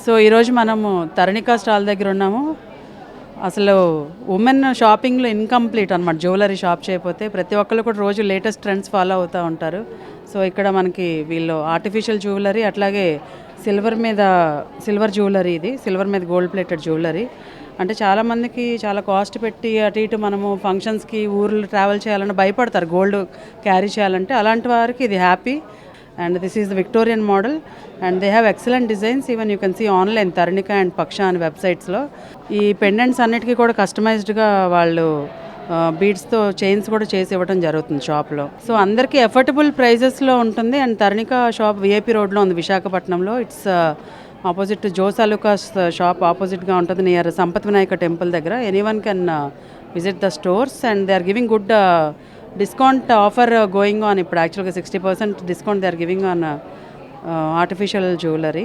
So ఈరోజు మనము తరణిక stall దగ్గర ఉన్నాము. అసలు ఉమెన్ షాపింగ్లో ఇన్కంప్లీట్ అనమాట. జ్యువెలరీ షాప్ చేయకపోతే ప్రతి ఒక్కళ్ళు కూడా రోజు లేటెస్ట్ ట్రెండ్స్ ఫాలో అవుతూ ఉంటారు. సో ఇక్కడ మనకి వీళ్ళు ఆర్టిఫిషియల్ జ్యువెలరీ, అట్లాగే సిల్వర్ జ్యువెలరీ, ఇది సిల్వర్ మీద గోల్డ్ ప్లేటెడ్ జ్యువెలరీ. అంటే చాలామందికి చాలా కాస్ట్ పెట్టి అటు ఇటు మనము ఫంక్షన్స్కి ఊర్లు ట్రావెల్ చేయాలని భయపడతారు గోల్డ్ క్యారీ చేయాలంటే. అలాంటి వారికి ఇది happy. And this is the Victorian model, and they have excellent designs. Even you can see online Taranika and Paksha and websites లో ఈ పెండెంట్స్ అన్నిటికీ కూడా కస్టమైజ్డ్గా వాళ్ళు బీడ్స్తో చైన్స్ కూడా చేసి ఇవ్వడం జరుగుతుంది షాప్లో. సో అందరికీ ఎఫర్టబుల్ ప్రైజెస్లో ఉంటుంది. అండ్ తరణిక షాప్ విఐపి రోడ్లో ఉంది విశాఖపట్నంలో. It's opposite Jos Alukkas shop ఆపోజిట్గా ఉంటుంది, నియర్ సంపత్ వినాయక టెంపుల్ దగ్గర. Anyone can visit the stores and they are giving good discount offer going on. ఇప్పుడు యాక్చువల్గా 60% discount they are giving on artificial jewellery.